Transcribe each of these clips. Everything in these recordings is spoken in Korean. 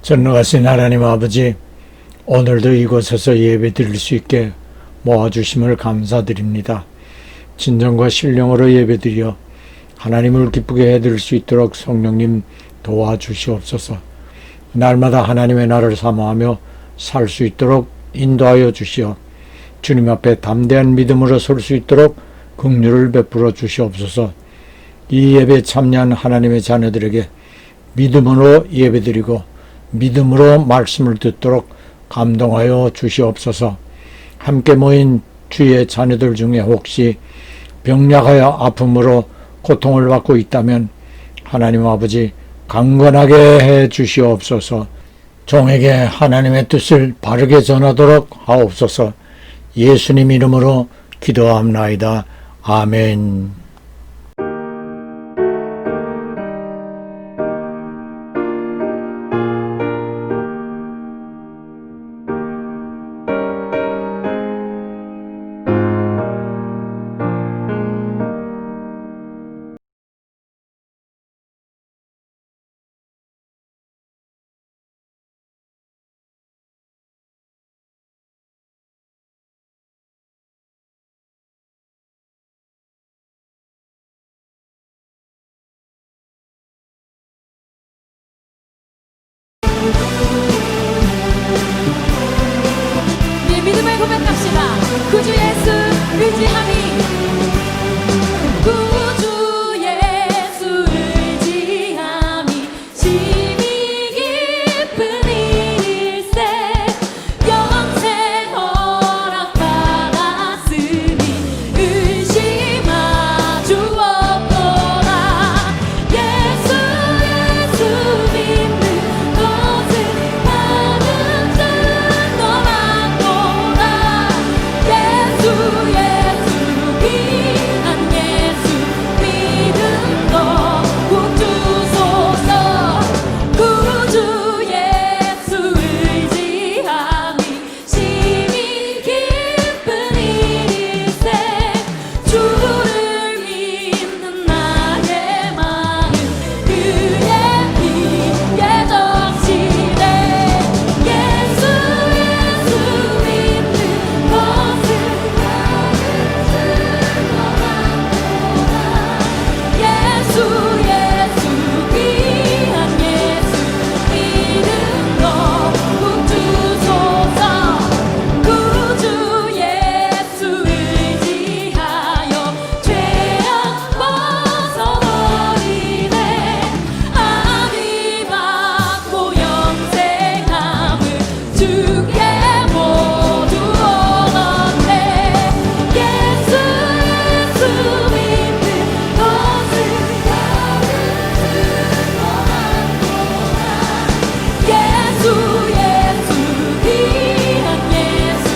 전능하신 하나님 아버지, 오늘도 이곳에서 예배 드릴 수 있게 모아주심을 감사드립니다. 진정과 신령으로 예배 드려 하나님을 기쁘게 해드릴 수 있도록 성령님 도와주시옵소서. 날마다 하나님의 날을 사모하며 살 수 있도록 인도하여 주시어 주님 앞에 담대한 믿음으로 설 수 있도록 긍휼을 베풀어 주시옵소서. 이 예배에 참여한 하나님의 자녀들에게 믿음으로 예배드리고 믿음으로 말씀을 듣도록 감동하여 주시옵소서. 함께 모인 주의 자녀들 중에 혹시 병약하여 아픔으로 고통을 받고 있다면 하나님 아버지 강건하게 해 주시옵소서. 종에게 하나님의 뜻을 바르게 전하도록 하옵소서. 예수님 이름으로 기도합나이다. 아멘. 네, 믿음을 고백합시다. 구주 예수 의지함이, 구주 예수 의지함이 심히 깊은 일일세. 영생 허락받았으니 의심하주 없도다. 예수 믿는 것은 받은 것 같도다. 예수 귀한 예수 믿음 더 꼭 주소서. 구주 예수 의지함이 심히 깊은 일일세. 주를 믿는 나의 마음 그의 피에 적시네. 예수 믿는 것은 예수 귀한 예수 믿음 더 꼭 주소서. 구주 예수 의지하여 죄악 벗어버리네. 아비 받고 영생함을 주께 모두 얻었네. 예수 믿는 것은 예수 귀한 예수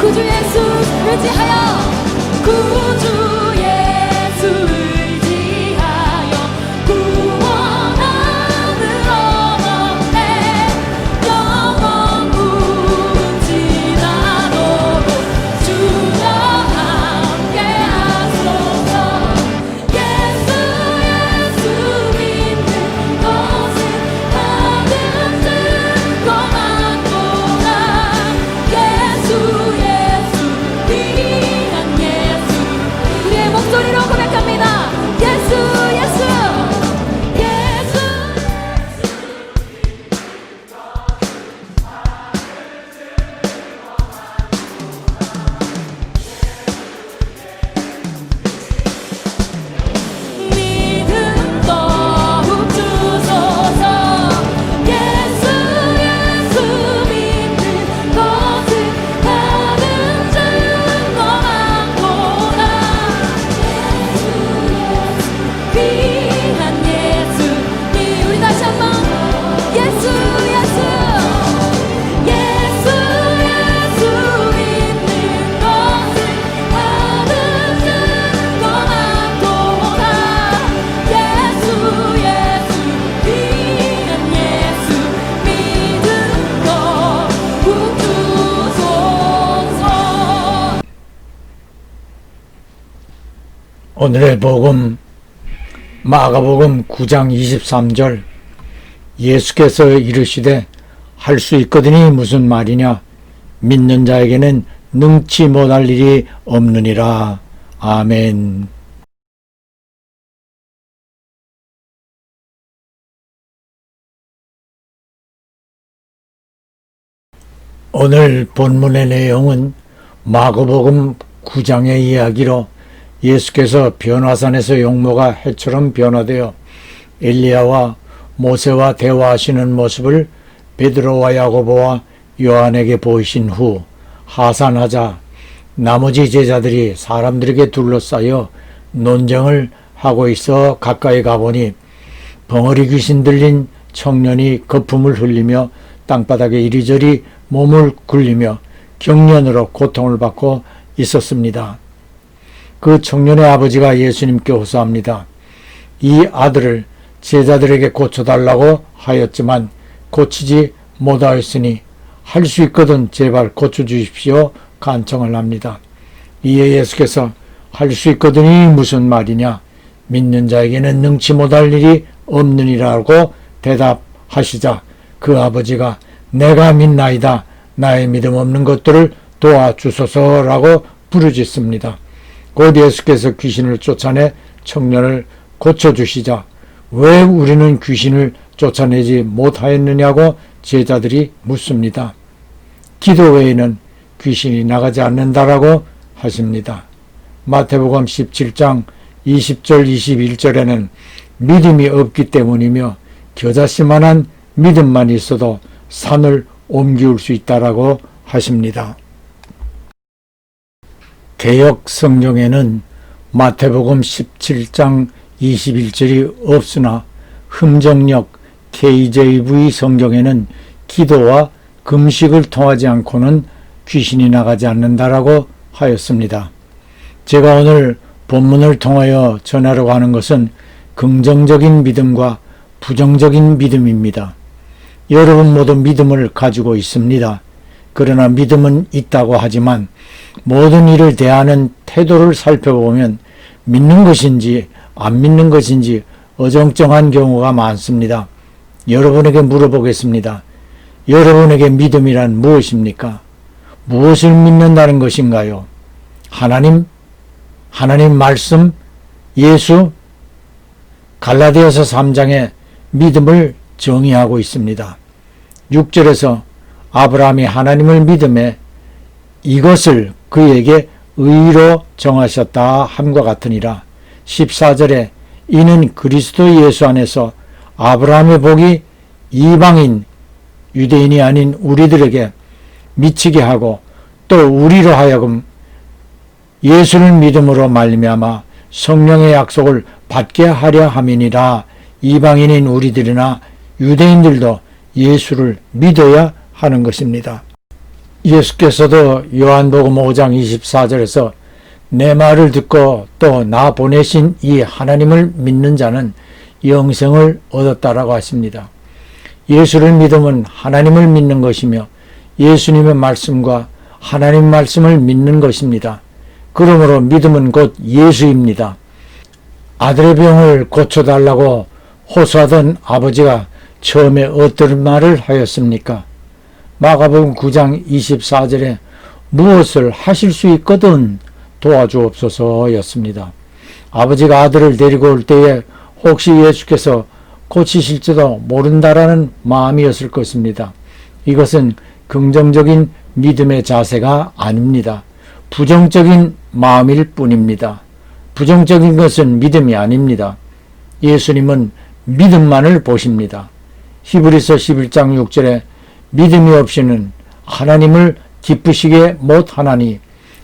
구주 예수 의지하여, 구주 예수 의지하여 구원함을 얻었네. 영원 부른 지나도록 주여 함께 하소서. 예수 믿는 것은 받은 것 같도다. 예수 귀한 예수 우리의 목소리로 고백합니다. 예수 예수 예수 믿음 더욱 주소서. 예수 믿는 것은 받은 것 같도다. 귀한 예수 우리 다시 한번 예수 예수 예수 믿는 것은 받은 것 같도다. 예수 귀한 예수 믿음 더 꼭 주소서. 오늘의 복음 마가복음 9장 23절 예수께서 이르시되 할 수 있거든이 무슨 말이냐? 믿는 자에게는 능치 못할 일이 없느니라. 아멘. 오늘 본문의 내용은 마가복음 9장의 이야기로 예수께서 변화산에서 용모가 해처럼 변화되어 엘리야와 모세와 대화하시는 모습을 베드로와 야고보와 요한에게 보이신 후 하산하자 나머지 제자들이 사람들에게 둘러싸여 논쟁을 하고 있어 가까이 가보니 벙어리 귀신 들린 청년이 거품을 흘리며 땅바닥에 이리저리 몸을 굴리며 경련으로 고통을 받고 있었습니다. 그 청년의 아버지가 예수님께 호소합니다. 이 아들을 제자들에게 고쳐달라고 하였지만 고치지 못하였으니 할 수 있거든 제발 고쳐주십시오 간청을 합니다. 이에 예수께서 할 수 있거든이 무슨 말이냐? 믿는 자에게는 능치 못할 일이 없느니라고 대답하시자 그 아버지가 내가 믿나이다. 나의 믿음 없는 것들을 도와주소서라고 부르짖습니다. 곧 예수께서 귀신을 쫓아내 청년을 고쳐주시자 왜 우리는 귀신을 쫓아내지 못하였느냐고 제자들이 묻습니다. 기도 외에는 귀신이 나가지 않는다라고 하십니다. 마태복음 17장 20절 21절에는 믿음이 없기 때문이며 겨자씨만한 믿음만 있어도 산을 옮기울 수 있다라고 하십니다. 개역 성경에는 마태복음 17장 21절이 없으나 흠정역 KJV 성경에는 기도와 금식을 통하지 않고는 귀신이 나가지 않는다라고 하였습니다. 제가 오늘 본문을 통하여 전하려고 하는 것은 긍정적인 믿음과 부정적인 믿음입니다. 여러분 모두 믿음을 가지고 있습니다. 그러나 믿음은 있다고 하지만 모든 일을 대하는 태도를 살펴보면 믿는 것인지 안 믿는 것인지 어정쩡한 경우가 많습니다. 여러분에게 물어보겠습니다. 여러분에게 믿음이란 무엇입니까? 무엇을 믿는다는 것인가요? 하나님 말씀, 예수? 갈라디아서 3장에 믿음을 정의하고 있습니다. 6절에서 아브라함이 하나님을 믿음에 이것을 그에게 의로 정하셨다 함과 같으니라. 14절에 이는 그리스도 예수 안에서 아브라함의 복이 이방인 유대인이 아닌 우리들에게 미치게 하고 또 우리로 하여금 예수를 믿음으로 말미암아 성령의 약속을 받게 하려 함이니라. 이방인인 우리들이나 유대인들도 예수를 믿어야 하는 것입니다. 예수께서도 요한복음 5장 24절에서 내 말을 듣고 또 나 보내신 이 하나님을 믿는 자는 영생을 얻었다라고 하십니다. 예수를 믿으면 하나님을 믿는 것이며 예수님의 말씀과 하나님 말씀을 믿는 것입니다. 그러므로 믿음은 곧 예수입니다. 아들의 병을 고쳐달라고 호소하던 아버지가 처음에 어떤 말을 하였습니까? 마가복음 9장 24절에 무엇을 하실 수 있거든 도와주옵소서였습니다. 아버지가 아들을 데리고 올 때에 혹시 예수께서 고치실지도 모른다라는 마음이었을 것입니다. 이것은 긍정적인 믿음의 자세가 아닙니다. 부정적인 마음일 뿐입니다. 부정적인 것은 믿음이 아닙니다. 예수님은 믿음만을 보십니다. 히브리서 11장 6절에 믿음이 없이는 하나님을 기쁘시게 못하나니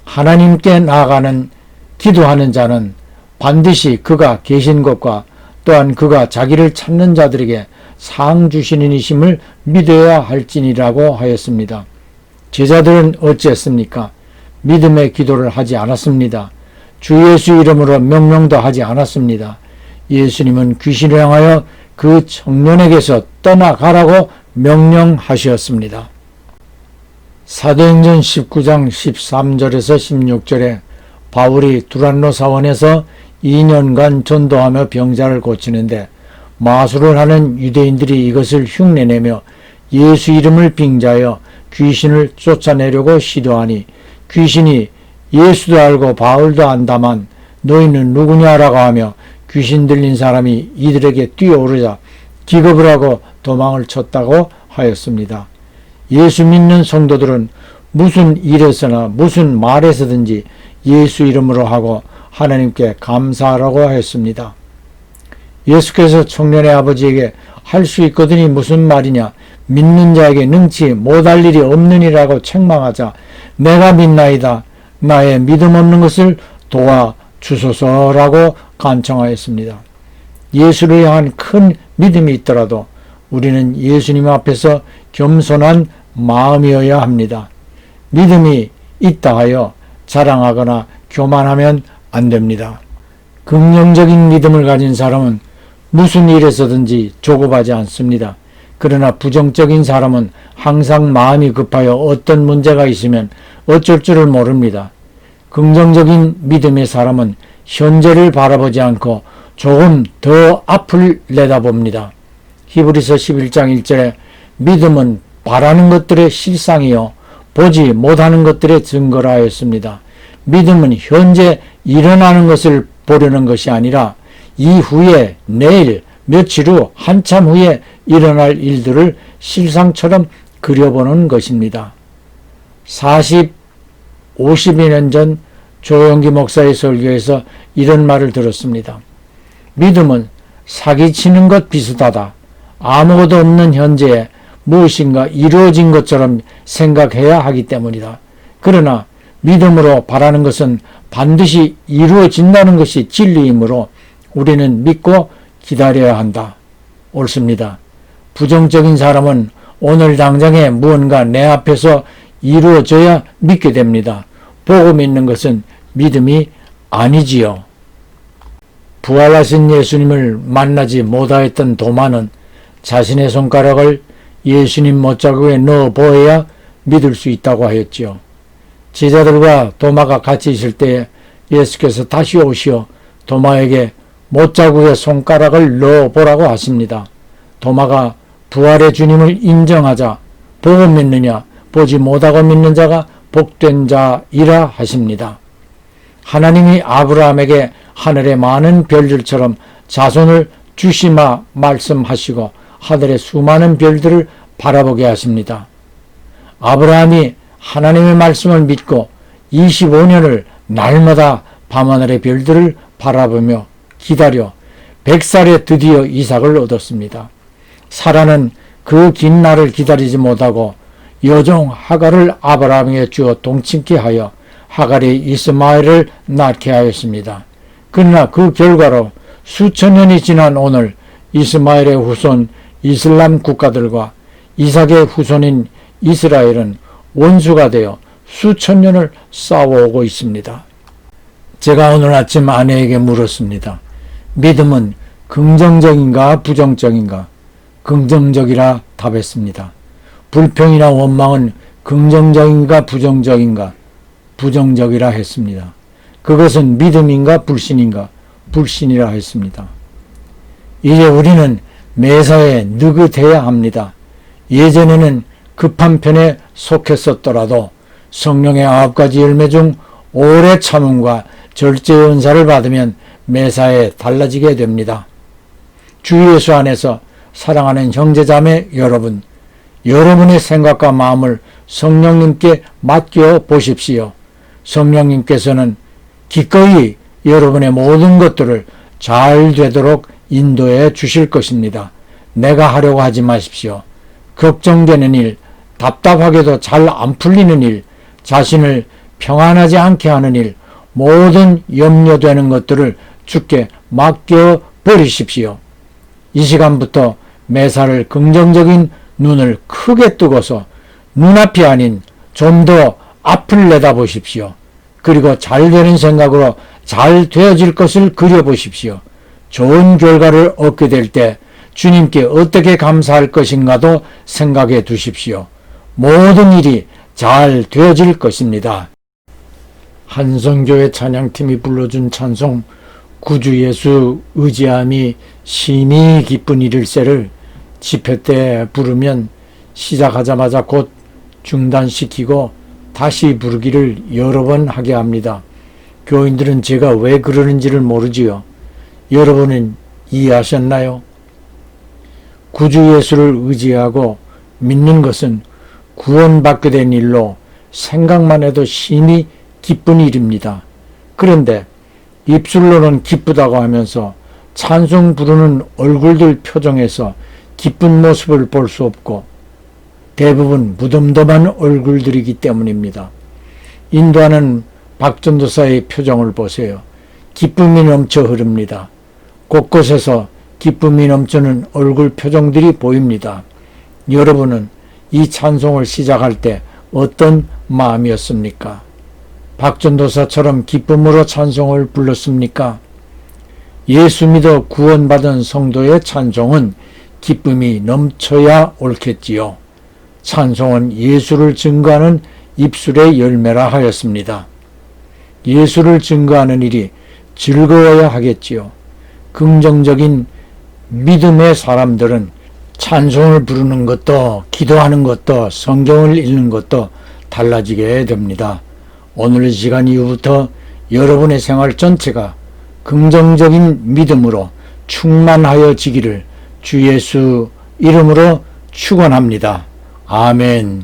하나님께 나아가는 기도하는 자는 반드시 그가 계신 것과 또한 그가 자기를 찾는 자들에게 상 주시는 이심을 믿어야 할지니라고 하였습니다. 제자들은 어찌했습니까? 믿음의 기도를 하지 않았습니다. 주 예수 이름으로 명령도 하지 않았습니다. 예수님은 귀신을 향하여 그 청년에게서 떠나가라고 명령하셨습니다. 사도행전 19장 13절에서 16절에 바울이 두란노 사원에서 2년간 전도하며 병자를 고치는데 마술을 하는 유대인들이 이것을 흉내내며 예수 이름을 빙자하여 귀신을 쫓아내려고 시도하니 귀신이 예수도 알고 바울도 안다만 너희는 누구냐라고 하며 귀신 들린 사람이 이들에게 뛰어오르자 기겁을 하고 도망을 쳤다고 하였습니다. 예수 믿는 성도들은 무슨 일에서나 무슨 말에서든지 예수 이름으로 하고 하나님께 감사하라고 했습니다. 예수께서 청년의 아버지에게 할 수 있거든이 무슨 말이냐, 믿는 자에게 능치 못할 일이 없느니라고 책망하자 내가 믿나이다, 나의 믿음 없는 것을 도와주소서라고 간청하였습니다. 예수를 향한 큰 믿음이 있더라도 우리는 예수님 앞에서 겸손한 마음이어야 합니다. 믿음이 있다 하여 자랑하거나 교만하면 안 됩니다. 긍정적인 믿음을 가진 사람은 무슨 일에서든지 조급하지 않습니다. 그러나 부정적인 사람은 항상 마음이 급하여 어떤 문제가 있으면 어쩔 줄을 모릅니다. 긍정적인 믿음의 사람은 현재를 바라보지 않고 조금 더 앞을 내다봅니다. 히브리서 11장 1절에 믿음은 바라는 것들의 실상이요 보지 못하는 것들의 증거라 하였습니다. 믿음은 현재 일어나는 것을 보려는 것이 아니라 이후에 내일 며칠 후 한참 후에 일어날 일들을 실상처럼 그려보는 것입니다. 50여 년 전 조영기 목사의 설교에서 이런 말을 들었습니다. 믿음은 사기치는 것 비슷하다. 아무것도 없는 현재에 무엇인가 이루어진 것처럼 생각해야 하기 때문이다. 그러나 믿음으로 바라는 것은 반드시 이루어진다는 것이 진리이므로 우리는 믿고 기다려야 한다. 옳습니다. 부정적인 사람은 오늘 당장에 무언가 내 앞에서 이루어져야 믿게 됩니다. 보고 믿는 것은 믿음이 아니지요. 부활하신 예수님을 만나지 못하였던 도마는 자신의 손가락을 예수님 못자국에 넣어 보아야 믿을 수 있다고 하였지요. 제자들과 도마가 같이 있을 때에 예수께서 다시 오시어 도마에게 못자국에 손가락을 넣어 보라고 하십니다. 도마가 부활의 주님을 인정하자 보고 믿느냐 보지 못하고 믿는 자가 복된 자이라 하십니다. 하나님이 아브라함에게 하늘의 많은 별들처럼 자손을 주시마 말씀하시고 하늘의 수많은 별들을 바라보게 하십니다. 아브라함이 하나님의 말씀을 믿고 25년을 날마다 밤하늘의 별들을 바라보며 기다려 100살에 드디어 이삭을 얻었습니다. 사라는 그 긴 날을 기다리지 못하고 여종 하갈을 아브라함에게 주어 동침케 하여 하갈이 이스마엘을 낳게 하였습니다. 그러나 그 결과로 수천 년이 지난 오늘 이스마엘의 후손 이슬람 국가들과 이삭의 후손인 이스라엘은 원수가 되어 수천 년을 싸워오고 있습니다. 제가 오늘 아침 아내에게 물었습니다. 믿음은 긍정적인가 부정적인가? 긍정적이라 답했습니다. 불평이나 원망은 긍정적인가 부정적인가? 부정적이라 했습니다. 그것은 믿음인가 불신인가? 불신이라 했습니다. 이제 우리는 매사에 느긋해야 합니다. 예전에는 급한 편에 속했었더라도 성령의 9가지 열매 중 오래 참음과 절제의 은사를 받으면 매사에 달라지게 됩니다. 주 예수 안에서 사랑하는 형제자매 여러분, 여러분의 생각과 마음을 성령님께 맡겨 보십시오. 성령님께서는 기꺼이 여러분의 모든 것들을 잘 되도록 인도해 주실 것입니다. 내가 하려고 하지 마십시오. 걱정되는 일, 답답하게도 잘 안 풀리는 일, 자신을 평안하지 않게 하는 일, 모든 염려되는 것들을 주께 맡겨 버리십시오. 이 시간부터 매사를 긍정적인 눈을 크게 뜨고서 눈앞이 아닌 좀 더 앞을 내다보십시오. 그리고 잘 되는 생각으로 잘 되어질 것을 그려보십시오. 좋은 결과를 얻게 될 때 주님께 어떻게 감사할 것인가도 생각해 두십시오. 모든 일이 잘 되어질 것입니다. 한성교회 찬양팀이 불러준 찬송 구주 예수 의지함이 심히 기쁜 일일세를 집회 때 부르면 시작하자마자 곧 중단시키고 다시 부르기를 여러 번 하게 합니다. 교인들은 제가 왜 그러는지를 모르지요. 여러분은 이해하셨나요? 구주 예수를 의지하고 믿는 것은 구원받게 된 일로 생각만 해도 심히 기쁜 일입니다. 그런데 입술로는 기쁘다고 하면서 찬송 부르는 얼굴들 표정에서 기쁜 모습을 볼 수 없고 대부분 무덤덤한 얼굴들이기 때문입니다. 인도하는 박전도사의 표정을 보세요. 기쁨이 넘쳐 흐릅니다. 곳곳에서 기쁨이 넘치는 얼굴 표정들이 보입니다. 여러분은 이 찬송을 시작할 때 어떤 마음이었습니까? 박전도사처럼 기쁨으로 찬송을 불렀습니까? 예수 믿어 구원받은 성도의 찬송은 기쁨이 넘쳐야 옳겠지요. 찬송은 예수를 증거하는 입술의 열매라 하였습니다. 예수를 증거하는 일이 즐거워야 하겠지요. 긍정적인 믿음의 사람들은 찬송을 부르는 것도 기도하는 것도 성경을 읽는 것도 달라지게 됩니다. 오늘 이 시간 이후부터 여러분의 생활 전체가 긍정적인 믿음으로 충만하여지기를 주 예수 이름으로 축원합니다. 아멘.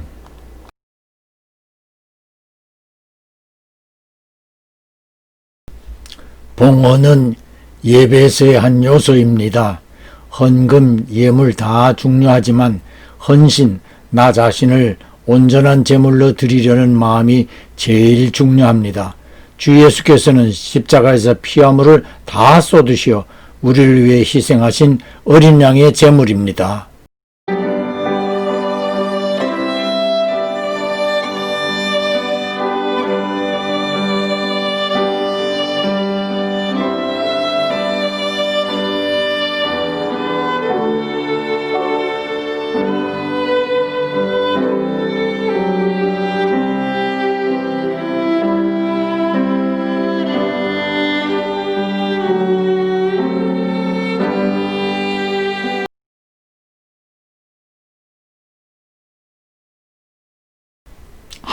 봉헌은 예배에서의 한 요소입니다. 헌금, 예물 다 중요하지만 헌신, 나 자신을 온전한 제물로 드리려는 마음이 제일 중요합니다. 주 예수께서는 십자가에서 피화물을 다 쏟으시어 우리를 위해 희생하신 어린 양의 제물입니다.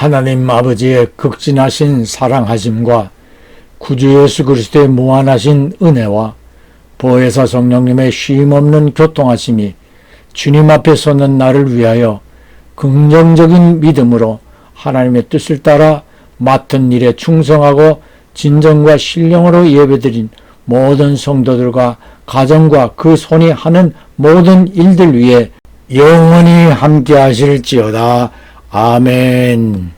하나님 아버지의 극진하신 사랑하심과 구주 예수 그리스도의 무한하신 은혜와 보혜사 성령님의 쉼없는 교통하심이 주님 앞에 서는 나를 위하여 긍정적인 믿음으로 하나님의 뜻을 따라 맡은 일에 충성하고 진정과 신령으로 예배드린 모든 성도들과 가정과 그 손이 하는 모든 일들 위에 영원히 함께 하실지어다. 아멘.